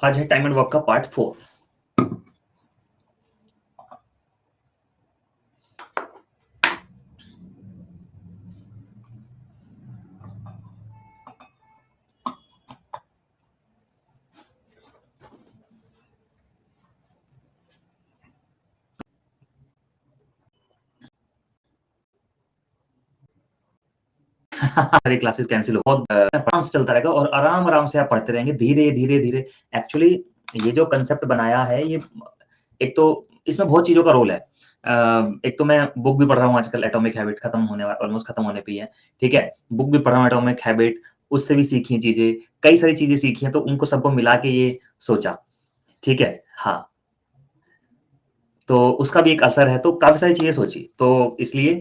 आज है time and work का पार्ट 4। सारी क्लासेस कैंसिल हो बहुत आराम से चलता रहेगा और आराम से आप पढ़ते रहेंगे धीरे-धीरे। एक्चुअली ये जो कांसेप्ट बनाया है ये एक तो इसमें बहुत चीज़ों का रोल है। एक तो मैं बुक भी पढ़ रहा हूँ आजकल एटॉमिक हैबिट खत्म होने ऑलमोस्ट खत्म होने पे ही है, ठीक है? बुक भी पढ़ रहा हूँ एटॉमिक हैबिट, उससे भी सीखी चीज़ें, कई सारी चीज़ें सीखी हैं तो उनको सबको मिला के ये सोचा, ठीक है? हाँ, तो उसका भी एक असर है तो काफ़ी सारी चीज़ें सोची। तो इसलिए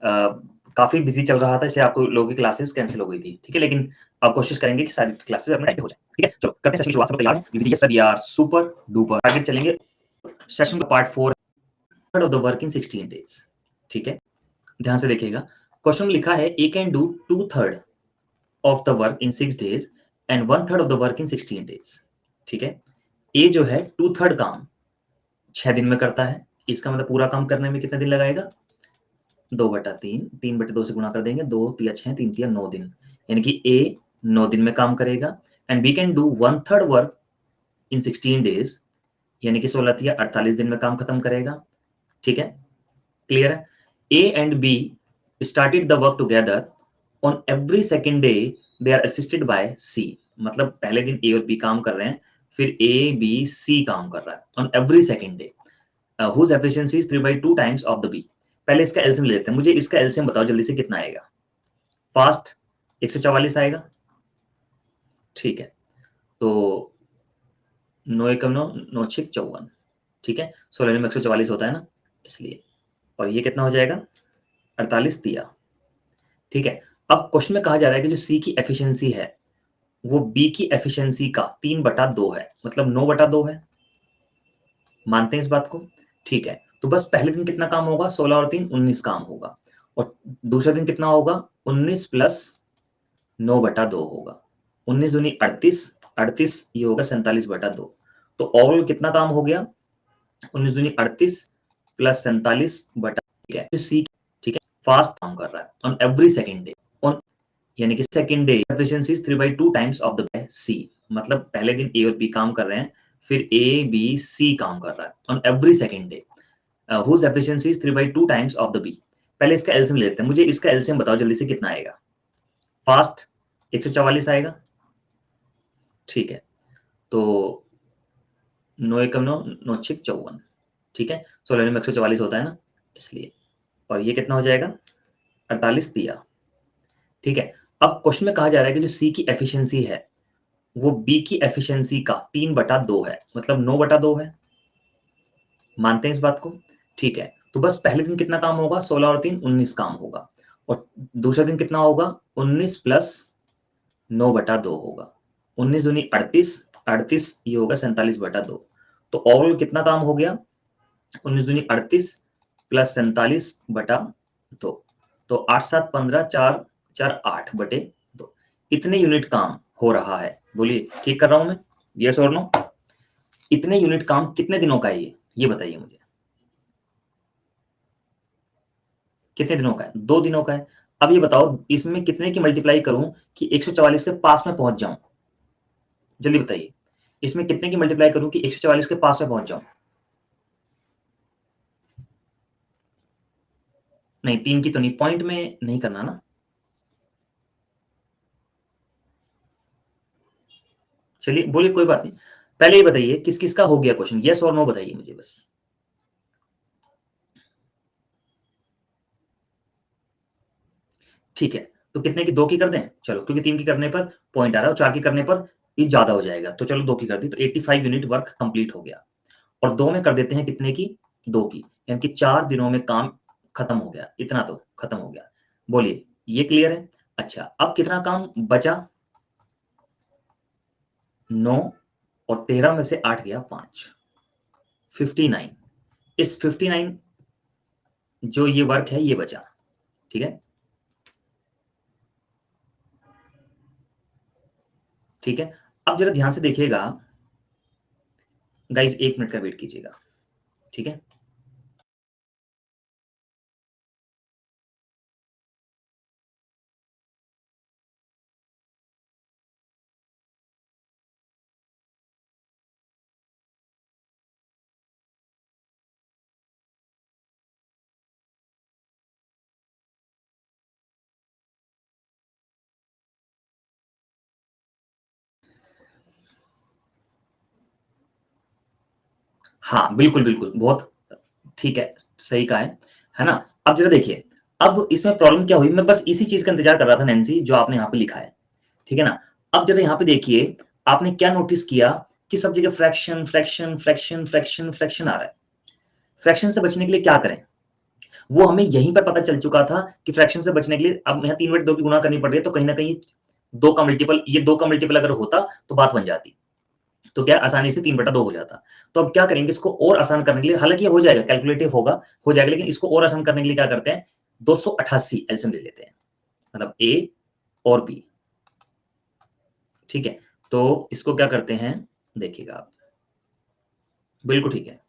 अ, काफ़ी बिज़ी चल रहा था इसलिए आपको लोगों की क्लासेस कैंसल हो गई थी, ठीक है? लेकिन अब कोशिश करेंगे कि सारी क्लासेस अपने टाइम पे हो जाएँ, ठीक है? चलो करते हैं सेशन की शुरुआत, सब लोग तैयार हैं? Yes sir we are super duper आगे चलेंगे। सेशन का part 4 of the work in 16 days, ठीक है? ध्यान से देखिएगा। क्वेश्चन में लिखा है A can do 2/3 of the work in 6 days and 1/3 of the work in 16 days, ठीक है? ए जो है 2/3 काम 6 दिन में करता है। इसका मतलब पूरा काम करने में कितने दिन लगाएगा? 2/3 3/2 से गुणा कर देंगे 2 तिया 6 3 तिया 9 दिन यानी कि ए 9 दिन में काम करेगा and B can do 1/3 work in 16 days यानी कि 16 तिया 48 दिन में काम खत्म करेगा, ठीक है? क्लियर है? A and B started the work together on every second day they are assisted by C मतलब पहले दिन ए और बी काम कर रहे हैं फिर ए बी सी काम कर रहा है on every second day whose efficiency is 3/2 times of the b। पहले इसका एलसीएम ले लेते हैं। मुझे इसका एलसीएम बताओ जल्दी से कितना आएगा? फास्ट 144 आएगा, ठीक है? तो 9 एकम 9 9 छक 54, ठीक है? 16 में 144 होता है ना इसलिए और ये कितना हो जाएगा 48 दिया, ठीक है? अब क्वेश्चन में कहा जा रहा है कि जो सी की एफिशिएंसी है वो बी की एफिशिएंसी का 3/2 है मतलब 9/2 है। मानते हैं इस बात को? ठीक है। तो बस पहले दिन कितना काम होगा? 16 और 3 19 काम होगा और दूसरे दिन कितना होगा? 19 प्लस 9/2 होगा। 19 दूनी 38, 38 ये होगा 47/2। तो ओवरऑल कितना काम हो गया? 19 दूनी 38 प्लस 47/, ठीक है? तो सी, ठीक है, फास्ट काम कर रहा है on every second day on यानी कि second day efficiency is 3/2 times of the C मतलब पहले दिन ए और बी काम कर रहे हैं फिर ए बी सी काम कर रहा है on every second day whose efficiency is 3/2 times of the b। पहले इसका एलसीएम लेते हैं। मुझे इसका एलसीएम बताओ जल्दी से कितना आएगा? फास्ट 144 आएगा, ठीक है? तो 9 एकम 9 9 छक 54, ठीक है? 16 में 144 होता है ना इसलिए और ये कितना हो जाएगा 48 दिया, ठीक है? अब क्वेश्चन में कहा जा रहा है कि जो सी की एफिशिएंसी है वो बी की एफिशिएंसी का 3/2 है मतलब 9/2 है। मानते हैं इस बात को? ठीक है। तो बस पहले दिन कितना काम होगा? 16 और 3 19 काम होगा और दूसरा दिन कितना होगा? 19 प्लस 9/2 होगा। 19 दूनी 38, 38 ये होगा 47/2। तो ओवरऑल कितना काम हो गया? 19 दूनी 38 प्लस 47/2। तो 8 7 15 4 4 8/2 इतने यूनिट काम हो रहा है। बोलिए ठीक कर रहा हूं मैं? यस और नो? इतने यूनिट काम कितने दिनों का है ये बताइए मुझे। कितने दिनों का है? 2 दिनों का है। अब ये बताओ इसमें कितने की मल्टीप्लाई करूं कि 144 के पास में पहुंच जाऊं? जल्दी बताइए। इसमें कितने की मल्टीप्लाई करूं कि 144 के पास में पहुंच जाऊं? नहीं 3 की तो नहीं, पॉइंट में नहीं करना ना। चलिए बोलिए कोई बात नहीं। पहले ये बताइए किस-किस का हो गया क्वेश्चन? यस और नो बताइए मुझे बस। ठीक है। तो कितने की 2 की कर दें? चलो क्योंकि 3 की करने पर पॉइंट आ रहा है और 4 की करने पर ये ज़्यादा हो जाएगा। तो चलो 2 की कर दी तो 85 यूनिट वर्क कंप्लीट हो गया। और 2 में कर देते हैं कितने की? 2 की। यानी कि 4 दिनों में काम खत्म हो गया। इतना तो खत्म हो गया। बोलिए ये क्लियर है? अच्छा अब कितना काम बचा? 9 और 13 में से 8 गया 5, 59। इस 59 जो ये वर्क है ये बचा, ठीक है? ठीक है? अब ज़रा ध्यान से देखिएगा गाइस 1 मिनट का वेट कीजिएगा, ठीक है? हाँ, बिल्कुल, बिल्कुल, बहुत ठीक है, सही कहा है ना? अब ज़रा देखिए, अब इसमें प्रॉब्लम क्या हुई, मैं बस इसी चीज़ का इंतज़ार कर रहा था नैन्सी, जो आपने यहाँ पे लिखा है, ठीक है ना? अब ज़रा यहाँ पे देखिए, आपने क्या नोटिस किया कि सब जगह fraction, fraction, fraction, fraction, fraction आ रहा है। फ्रैक्शन से बचने के लिए क्या करें? वो हमें यहीं पर पता चल चुका था कि फ्रैक्शन से बचने के लिए अब यहाँ 3 बटे 2 की गुणा करनी पड़ रही है, तो कहीं न कहीं 2 का मल्टीपल, ये 2 का मल्टीपल अगर होता, तो बात बन जाती। तो क्या आसानी से 3/2 हो जाता। तो अब क्या करेंगे, इसको और आसान करने के लिए, हालाँकि ये हो जाएगा, कैलकुलेटिव होगा, हो जाएगा, लेकिन इसको और आसान करने के लिए क्या करते हैं, 288 एलसीएम ले लेते हैं। मतलब ए और बी, ठीक है? तो इसको क्या करते हैं, देखिएगा आप, बिल्कुल ठीक है,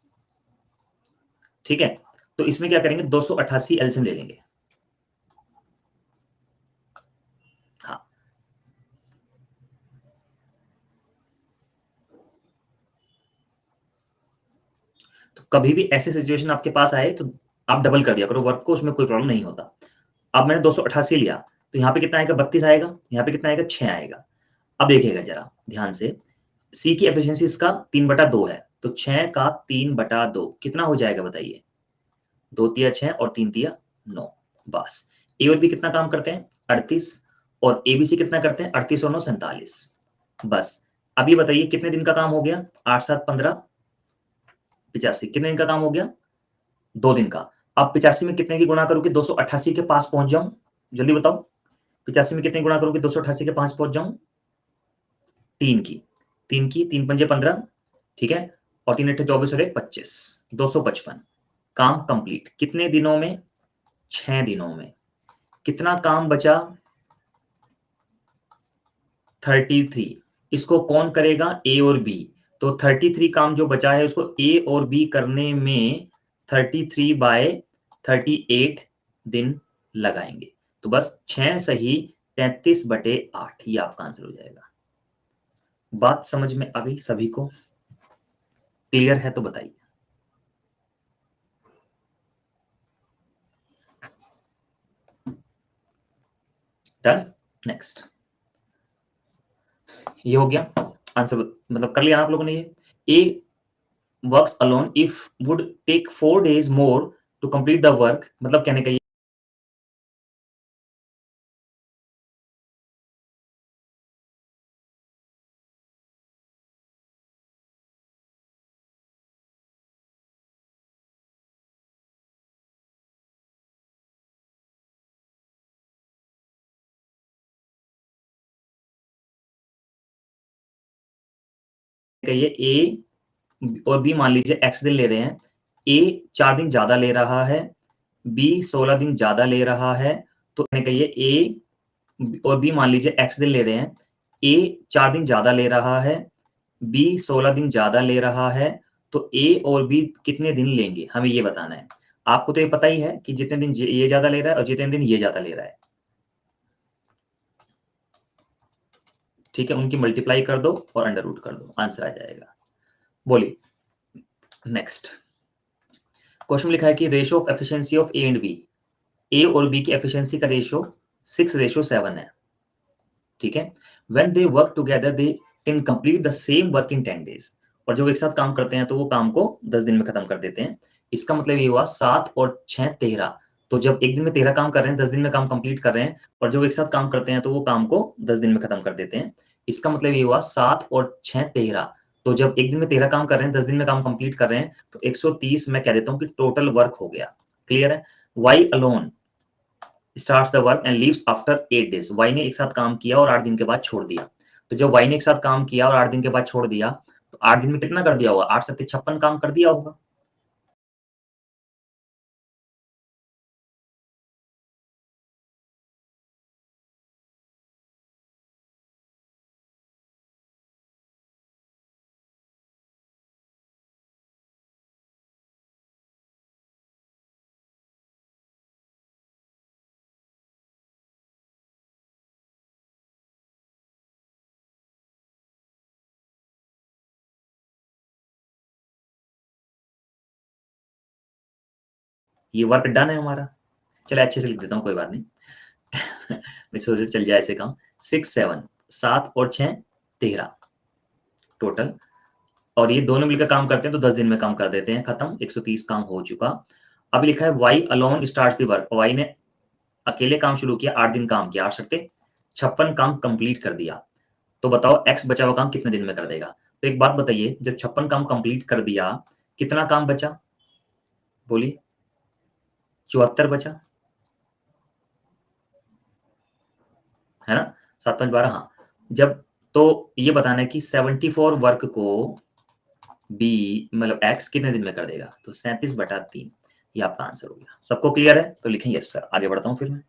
ठीक है? तो इसमें क्या करेंगे, 288 एलसीएम ले लेंगे। हाँ, तो कभी भी ऐसी सिचुएशन आपके पास आए, तो आप डबल कर दिया करो वर्क को, उसमें कोई प्रॉब्लम नहीं होता। अब मैंने 288 लिया, तो यहाँ पे कितना आएगा, 32 आएगा, यहाँ पे कितना आएगा, 6 आएगा। अब देखिएगा ज़रा ध्यान से, सी की एफिशिएंसी इसका 3/2 है, तो 6 का 3/2 कितना हो जाएगा बताइए? 2 तिया 6 और 3 तिया 9, बस। ए और बी कितना काम करते हैं? 38, और एबीसी कितना करते हैं? 38 और 9 47, बस। अब ये बताइए कितने दिन का काम हो गया? 8 7 15 85, कितने दिन का काम हो गया? 2 दिन का। अब 85 में कितने की गुणा करूँ कि 288 के पास पहुँच जाऊँ? जल्दी बताओ। 85 में कितने गुणा करूँ कि 288 के पास पहुँच जाऊँ? 3 की। 3 की, 3 पंजे 15, ठीक है? और 3 अट्ठे 24 और 1 25, 255। काम कंप्लीट। कितने दिनों में? 6 दिनों में। कितना काम बचा? 33। इसको कौन करेगा? ए और बी। तो 33 काम जो बचा है, उसको ए और बी करने में 33/38 दिन लगाएँगे। तो बस 6 सही 33/8, ये आपका आंसर हो जाएगा। बात समझ में आ गई सभी को? क्लियर है तो बताइए। डन? नेक्स्ट। ये हो गया आंसर, मतलब कर लिया ना आप लोगों ने ये? A works alone if would take 4 days more to complete the work, मतलब कहने का ये ए और बी मान लीजिए एक्स दिन ले रहे हैं, ए 4 दिन ज़्यादा ले रहा है, बी 16 दिन ज़्यादा ले रहा है, तो कहने का ये ए और बी मान लीजिए एक्स दिन ले रहे हैं, ए 4 दिन ज़्यादा ले रहा है, बी 16 दिन ज़्यादा ले रहा है, तो ए और बी कितने दिन लेंगे, हमें ये बताना है। आपको तो ये पता ही है कि जितने दिन ये ज़्यादा ले रहा है और जितने दिन ये ज़्यादा ले रहा है। ठीक है, उनकी मल्टीप्लाई कर दो और अंडर रूट कर दो, आंसर आ जाएगा। बोलिए नेक्स्ट। क्वेश्चन में लिखा है कि ratio of efficiency of A and B, A और बी की एफिशिएंसी का रेशियो 6:7 है, ठीक है? When they work together they can complete the same work in 10 days, और जब एक साथ काम करते हैं तो वो काम को 10 दिन में खत्म कर देते हैं। इसका मतलब ये हुआ 7 और 6 13, तो जब एक दिन में 13 काम कर रहे हैं, 10 दिन में काम कंप्लीट कर रहे हैं, और जब एक साथ काम करते हैं तो वो काम को 10 दिन में खत्म कर देते हैं। इसका मतलब ये हुआ 7 और 6 13, तो जब एक दिन में 13 काम कर रहे हैं, 10 दिन में काम कंप्लीट कर रहे हैं, तो 130 मैं कह देता हूँ कि टोटल वर्क हो गया। क्लियर है? Y alone starts the work and leaves after 8 days, Y ने एक साथ काम किया और 8 दिन के बाद छोड़ दिया। तो जब वाई ने एक साथ काम किया और 8 दिन के बाद छोड़ दिया, तो 8 दिन में कितना कर दिया होगा? 8 सत्ते 56 काम कर दिया होगा। ये वर्क डन है हमारा। चलो अच्छे से लिख देता हूँ, कोई बात नहीं। मैं सोचा चल जाए ऐसे काम। 6 7 7 और 6 13 टोटल, और ये दोनों मिलकर काम करते हैं तो 10 दिन में काम कर देते हैं, खत्म। 130 काम हो चुका। अब लिखा है Y alone starts the work, Y ने अकेले काम शुरू किया, 8 दिन काम किया, 8 सकते 56 काम कंप्लीट कर दिया। तो बताओ एक्स बचा हुआ काम कितने दिन में कर देगा? तो एक बात बताइए, जब 56 काम कंप्लीट कर दिया, कितना काम बचा? बोलिए। 74 बचा, है ना? 7 5 12, हाँ। जब, तो ये बताना है कि 74 वर्क को बी मतलब एक्स कितने दिन में कर देगा? तो 37/3, ये आपका आंसर हो गया। सबको क्लियर है? तो लिखें यस सर। आगे बढ़ता हूँ फिर मैं।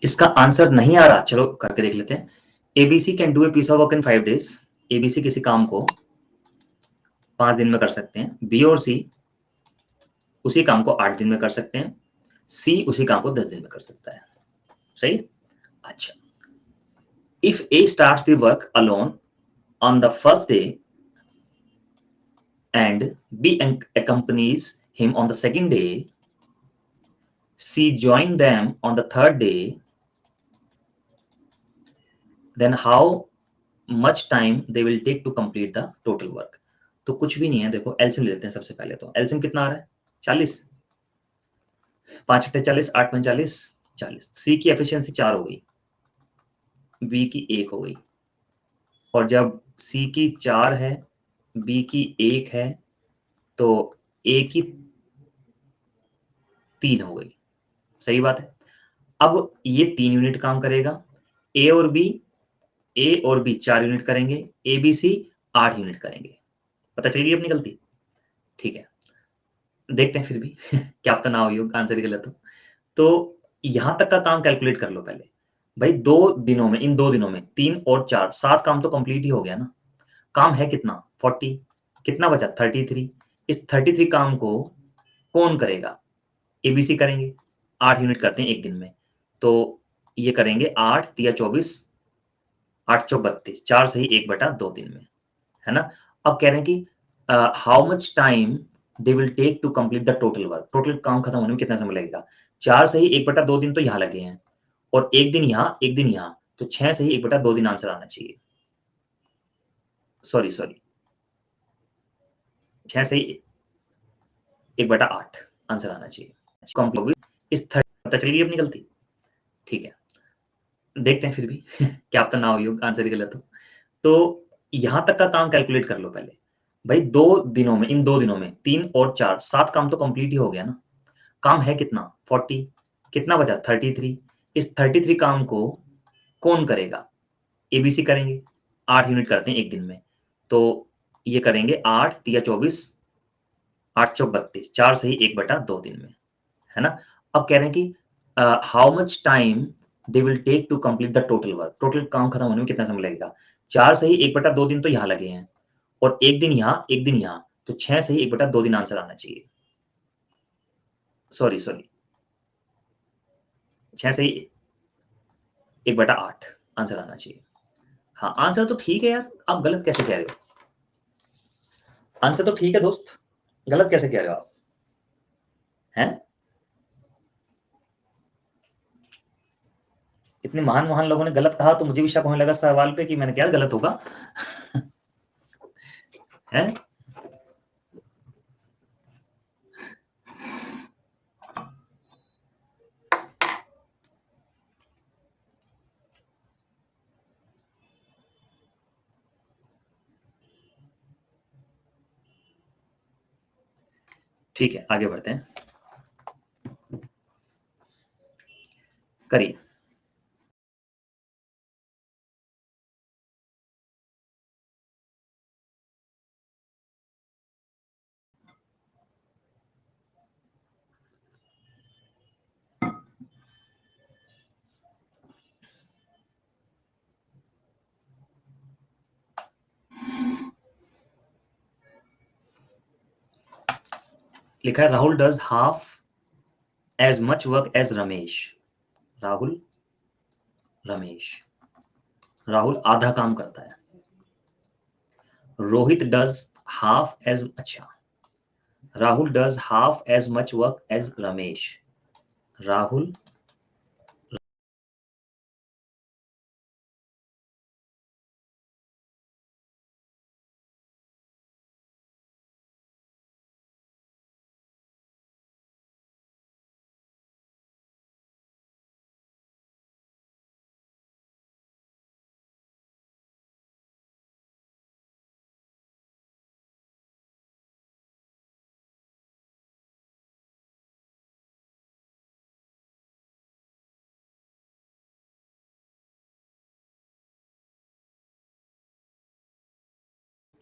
इसका आंसर नहीं आ रहा, चलो करके देख लेते हैं। ABC can do a piece of work in 5 days. ABC किसी काम को 5 दिन में कर सकते हैं। बी और सी उसी काम को 8 दिन में कर सकते हैं। सी उसी काम को 10 दिन में कर सकता है। सही? अच्छा, if A start the work alone on the first day and B accompanies him on the second day, C joined them on the third day, then how much time they will take to complete the total work? तो कुछ भी नहीं है, देखो LCM ले लेते हैं सबसे पहले। तो एलसीएम कितना आ रहा है? 40, 5 अट्ठे 40, 8 पंच 40, 40। सी की एफिशिएंसी 4 हो गई, बी की 1 हो गई, और जब सी की 4 है, बी की 1 है, तो ए की 3 हो गई। सही बात है। अब ये 3 यूनिट काम करेगा, ए और बी, ए और बी 4 यूनिट करेंगे, ए बी सी 8 यूनिट करेंगे। पता चल गई अपनी गलती? ठीक है, देखते हैं फिर भी क्या पता ना हुई हो, आंसर ही गलत हो। तो यहां तक का काम कैलकुलेट कर लो पहले। भाई 2 दिनों में, इन 2 दिनों में 3 और 4 7 काम तो कंप्लीट ही हो गया ना। काम है कितना? 40। कितना बचा? 33। इस 33 काम को कौन करेगा? एबीसी करेंगे। 8 यूनिट करते हैं एक दिन में, तो ये करेंगे 8 तिया 24, 8 चौक 32, 4 सही 1/2 दिन में, है ना? अब कह रहे हैं कि how much time they will take to complete the total work. Total काम खत्म होने में कितना समय लगेगा? 4 सही 1/2 दिन तो यहाँ लगे हैं, और 1 दिन यहाँ, 1 दिन यहाँ, तो 6 सही 1/2 दिन आंसर आना चाहिए। सॉरी सॉरी, 6 सही 1/8 आंसर आना चाहिए। कंप्लीट इस 30, पता चल गई अपनी गलती? ठीक है, देखते हैं फिर भी क्या पता ना हुई हो, आंसर ही गलत हो। तो यहां तक का काम कैलकुलेट कर लो पहले। भाई 2 दिनों में, इन 2 दिनों में 3 और 4 7 काम तो कंप्लीट ही हो गया ना। काम है कितना? 40। कितना बचा? 33। इस 33 काम को कौन करेगा? एबीसी करेंगे। 8 यूनिट करते हैं एक दिन में, तो ये करेंगे 8 तिया 24, 8 चौक 32, 4 सही 1/2 दिन में, है ना? अब कह रहे हैं कि how much time they will take to complete the total work, total काम खत्म होने में कितना समय लगेगा? 4 सही 1/2 दिन तो यहाँ लगे हैं और 1 दिन यहाँ, 1 दिन यहाँ, तो 6 सही 1/2 दिन आंसर आना चाहिए। सॉरी, 6 सही 1/8 आंसर आना चाहिए। हाँ, आंसर तो ठीक है यार, आप गलत कैसे कह रहे हो? आंसर तो ठीक है दोस्त, गलत कैसे कह रहे हो आप? हैं? इतने महान-महान लोगों ने गलत कहा तो मुझे भी शक होने लगा सवाल पे कि मैंने क्या गलत होगा? हैं? ठीक है, आगे बढ़ते हैं। करिए। लिखा है Rahul does half as much work as Ramesh. Rahul, Ramesh. Rahul आधा काम करता है। रोहित डज हाफ एज, अच्छा, Rahul does half as much work as Ramesh. Rahul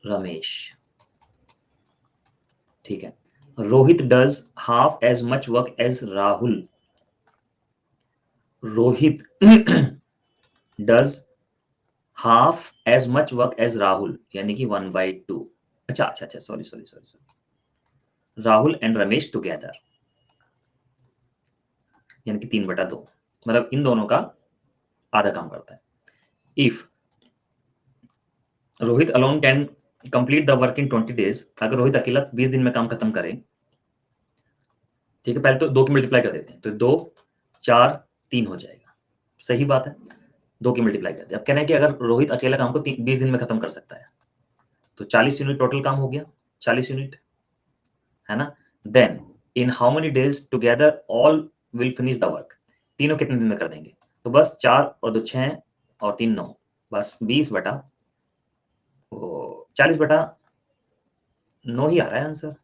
Ramesh, ठीक है। Rohit does half as much work as Rahul. Rohit does half as much work as Rahul, यानी कि 1/2। अच्छा अच्छा अच्छा, sorry sorry sorry sorry. Rahul and Ramesh together, यानी कि 3/2, मतलब इन दोनों का आधा काम करता है। If Rohit alone can complete the work in 20 days, अगर रोहित अकेला 20 दिन में काम खत्म करे, ठीक है, पहले तो 2 की मल्टीप्लाई कर देते हैं, तो 2 4 3 हो जाएगा। सही बात है, 2 की मल्टीप्लाई करते हैं। अब कहना है कि अगर रोहित अकेला काम को 20 दिन में खत्म कर सकता है, तो 40 यूनिट टोटल काम हो गया, 40 यूनिट, है ना? Then in how many days together all will finish the work, तीनों कितने दिन में कर देंगे? तो बस 4 और 2 6 और 3 9, बस 40/9 ही आ रहा है आंसर।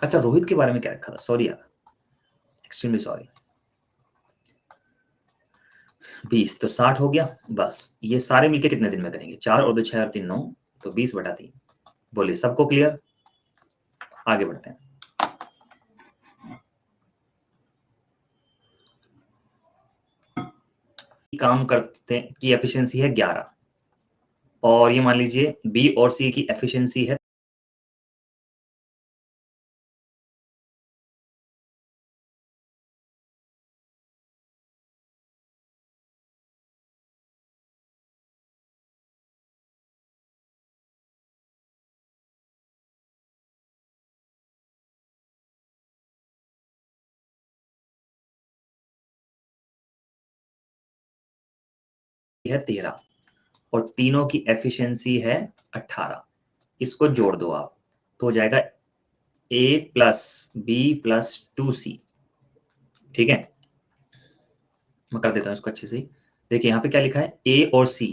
अच्छा, रोहित के बारे में क्या रखा था? सॉरी यार, एक्सट्रीमली सॉरी। 20 तो 60 हो गया। बस ये सारे मिलके कितने दिन में करेंगे? 4 और 2 6 और 3 9, तो 20/3। बोलिए, सबको क्लियर? आगे बढ़ते हैं। काम करते की एफिशिएंसी है 11, और ये मान लीजिए बी और सी की एफिशिएंसी है है 13, और तीनों की एफिशिएंसी है 18। इसको जोड़ दो आप, तो हो जाएगा ए प्लस बी प्लस 2C। ठीक है, मैं कर देता हूँ इसको अच्छे से ही। देखिए यहाँ पे क्या लिखा है, ए और सी,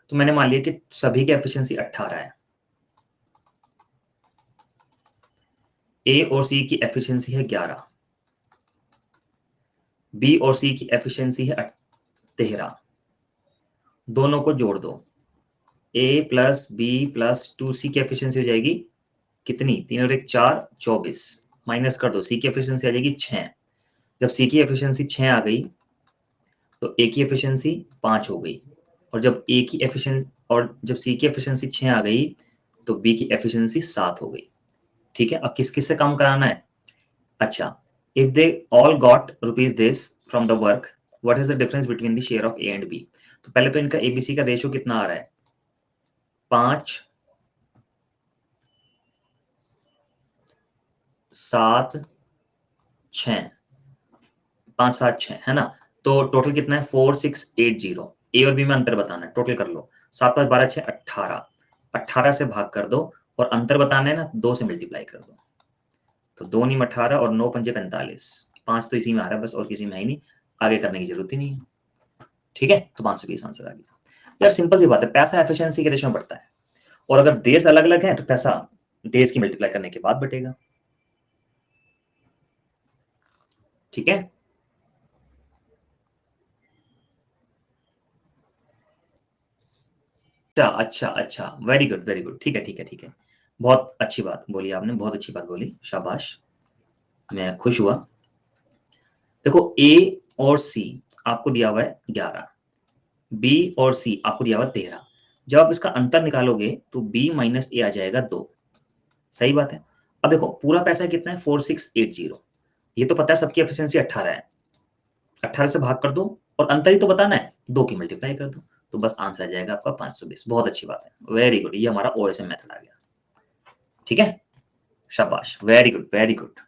तो मैंने मान लिया कि सभी की एफिशिएंसी 18 है। ए और सी की एफिशिएंसी है 11, बी और सी की एफिशिएंसी है 13, दोनों को जोड़ दो, ए प्लस बी प्लस 2c की एफिशिएंसी हो जाएगी कितनी? 3 और 1 4, 24 माइनस कर दो, सी की एफिशिएंसी आ जाएगी 6। जब सी की एफिशिएंसी 6 आ गई तो ए की एफिशिएंसी 5 हो गई, और जब ए की एफिशिएंसी और जब सी की एफिशिएंसी 6 आ गई तो बी की एफिशिएंसी 7 हो गई। ठीक है, अब किस किस से काम कराना है? अच्छा, if they all got rupees this from the work, what is the difference between the share of A and B? तो पहले तो इनका एबीसी का रेशियो कितना आ रहा है? 5 7 6, 5 7 6 है ना? तो टोटल कितना है? 4680। ए और बी में अंतर बताना है, टोटल कर लो। 7 5 12 6 18, 18 से भाग कर दो, और अंतर बताना है ना, 2 से मल्टीप्लाई कर दो। तो 2 नीम 18 और 9 पंजे 45, 5 तो इसी में आ रहा है बस, और किसी में है ही नहीं, आगे करने की जरूरत ही नहीं है। ठीक है, तो 520 आंसर आ गया। यार सिंपल सी बात है, पैसा एफिशिएंसी के रेशियो में बढ़ता है, और अगर देश अलग अलग है तो पैसा देश की मल्टीप्लाई करने के बाद बटेगा। ठीक है, अच्छा अच्छा अच्छा, वेरी गुड वेरी गुड, ठीक है ठीक है ठीक है, बहुत अच्छी बात बोली आपने, बहुत अच्छी बात बोली, शाबाश, मैं खुश हुआ। देखो, ए और सी आपको दिया हुआ है 11, बी और सी आपको दिया हुआ है 13। जब आप इसका अंतर निकालोगे तो बी माइनस ए आ जाएगा 2। सही बात है। अब देखो, पूरा पैसा कितना है? 4680। ये तो पता है सबकी एफिशिएंसी 18 है, 18 से भाग कर दो, और अंतर ही तो बताना है, 2 की मल्टीप्लाई कर दो, तो बस आंसर आ जाएगा आपका 520। बहुत अच्छी बात है, वेरी गुड, ये हमारा ओएसएम मेथड आ गया। ठीक है, शाबाश, वेरी गुड वेरी गुड।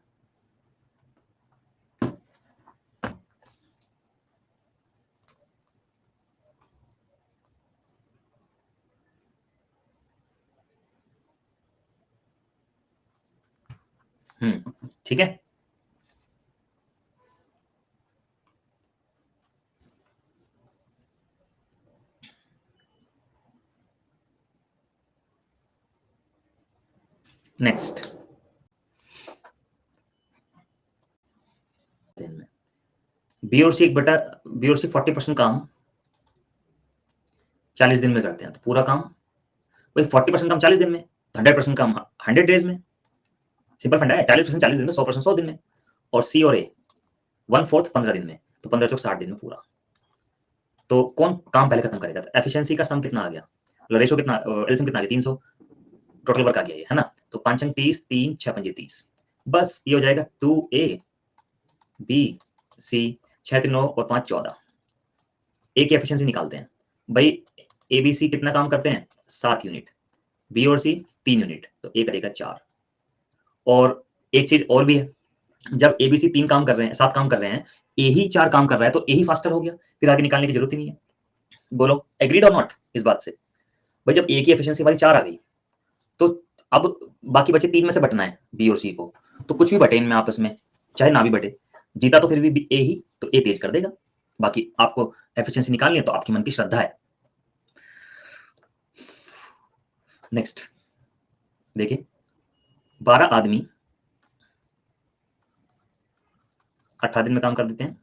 ठीक है, नेक्स्ट। दिन में बी और सी एक बटा बी और सी 40% काम 40 दिन में करते हैं, तो पूरा काम भाई 40% काम 40 दिन में, 100% काम 100 डेज में। सिंपल फंडा है, 40% 40 दिन में, 100% 100 दिन में। और सी और ए 1/4 15 दिन में, तो 15 चौक 60 दिन में पूरा। तो कौन काम पहले खत्म करेगा? तो एफिशिएंसी का सम कितना आ गया, रेशो कितना, एलसीएम कितना आ गया? 300। टोटल वर्क आ गया ये, है ना? तो 5 अंक 30, 3 6 पंजे 30, बस ये हो जाएगा 2a बी सी, 6 3 9 और 5 14। ए की एफिशिएंसी निकालते हैं भाई। ए बी सी कितना काम करते हैं? 7 यूनिट। बी और सी 3 यूनिट, तो ए करेगा 4। और एक चीज और भी है, जब ए बी सी 3 काम कर रहे हैं, 7 काम कर रहे हैं, ए ही 4 काम कर रहा है, तो ए ही फास्टर हो गया, फिर आगे निकालने की जरूरत ही नहीं है। बोलो एग्रीड और नॉट इस बात से? भाई जब ए की एफिशिएंसी हमारी 4 आ गई, तो अब बाकी बचे 3 में से बटना है बी और सी को, तो कुछ भी बटे इनमें आपस में, चाहे ना भी बटे, जीता तो फिर भी ए ही, तो ए तेज कर देगा। बाकी आपको एफिशिएंसी निकालनी है तो आपकी मन की श्रद्धा है। नेक्स्ट देखिए, 12 आदमी 18 दिन में काम कर देते हैं,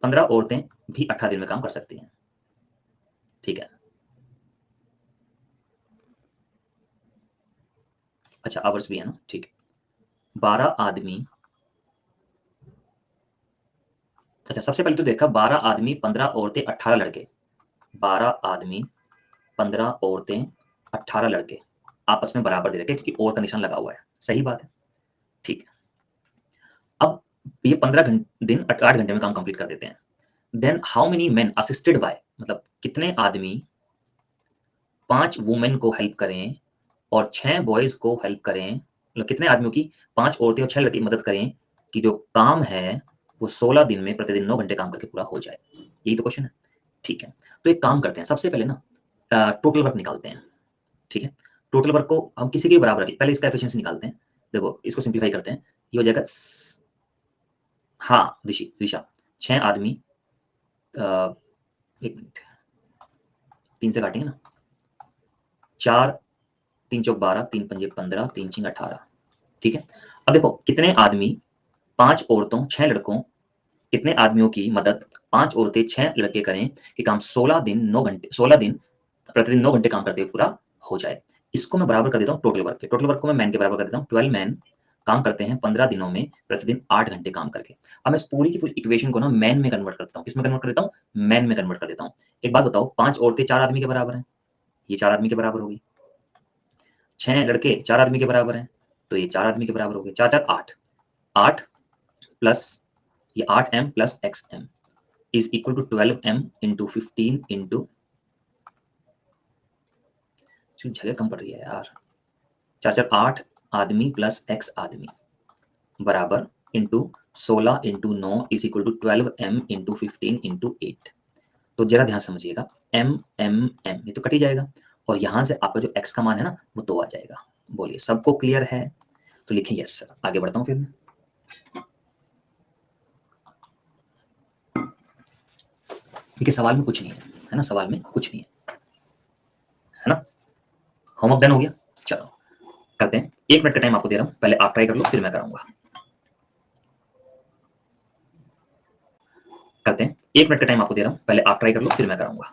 15 औरतें भी 18 दिन में काम कर सकती हैं। ठीक है, अच्छा आवर्स भी है ना, ठीक है। 12 आदमी, अच्छा सबसे पहले तो देखा, 12 आदमी 15 औरतें 18 लड़के, 12 आदमी 15 औरतें 18 लड़के आपस में बराबर दे रखे, क्योंकि और का निशान लगा हुआ है। सही बात है, ठीक है। अब ये 15 दिन 8 घंटे में काम कंप्लीट कर देते हैं। Then how many men assisted by, मतलब कितने आदमी 5 वुमेन को हेल्प करें और 6 बॉयज को हेल्प करें, मतलब कितने आदमियों की 5 औरतें और 6 लड़के मदद करें कि जो काम है वो 16 दिन में प्रतिदिन 9 घंटे काम करके पूरा हो जाए। यही तो क्वेश्चन है। ठीक है, तो एक काम करते हैं, सबसे पहले ना टोटल वर्क निकालते हैं। ठीक है, टोटल वर्क को हम किसी के भी बराबर रखें, पहले इसका एफिशिएंसी निकालते हैं। देखो इसको सिंप्लीफाई करते हैं, ये हो जाएगा हाँ ऋषि ऋषा, 6 आदमी, 1 मिनट, 3 से काटेंगे ना, 4 3 चौक 12, 3 पंजे 15, 3 छिंग 18। ठीक है, अब देखो कितने आदमी 5 औरतों 6 लड़कों, कितने आदमियों की मदद 5 औरतें 6 लड़के करें कि काम 16 दिन 9 घंटे, 16 दिन प्रतिदिन 9 घंटे काम करते हुए पूरा हो जाए। इसको मैं बराबर कर देता हूँ टोटल वर्क के। टोटल वर्क को मैं मैन के बराबर कर देता हूँ। 12 मैन काम करते हैं 15 दिनों में प्रतिदिन 8 घंटे काम करके। अब मैं इस पूरी की पूरी इक्वेशन को ना मैन में कन्वर्ट करता हूँ। किसमें कन्वर्ट कर देता हूँ? मैन में कन्वर्ट कर देता हूँ। एक बात बताओ, 5 औरतें 4 आदमी के बराबर हैं। ये 4 आदमी के बराबर होगी। 6 लड़के 4 आदमी के बराबर हैं, तो ये 4 आदमी के बराबर हो गए। 4 4 8 8 प्लस ये 8m plus xm is equal to 12m into 15 into जगह कम पड़ रही है यार। 4 4 8 आदमी प्लस x आदमी बराबर into 16 into 9 is equal to 12m into 15 into 8। तो जरा ध्यान समझिएगा, m m m ये तो कट ही जाएगा और यहां से आपका जो x का मान है ना वो 2 आ जाएगा। बोलिए सबको क्लियर है? तो लिखें यस सर। आगे बढ़ता हूं फिर मैं। देखिए सवाल में कुछ नहीं है ना, सवाल में कुछ नहीं है ना। होमवर्क डन हो गया? चलो करते हैं। 1 मिनट का टाइम आपको दे रहा हूं, पहले आप ट्राई कर लो फिर मैं कराऊंगा। करते हैं। 1 मिनट का टाइम आपको दे रहा हूं, पहले आप ट्राई कर लो फिर मैं कराऊंगा।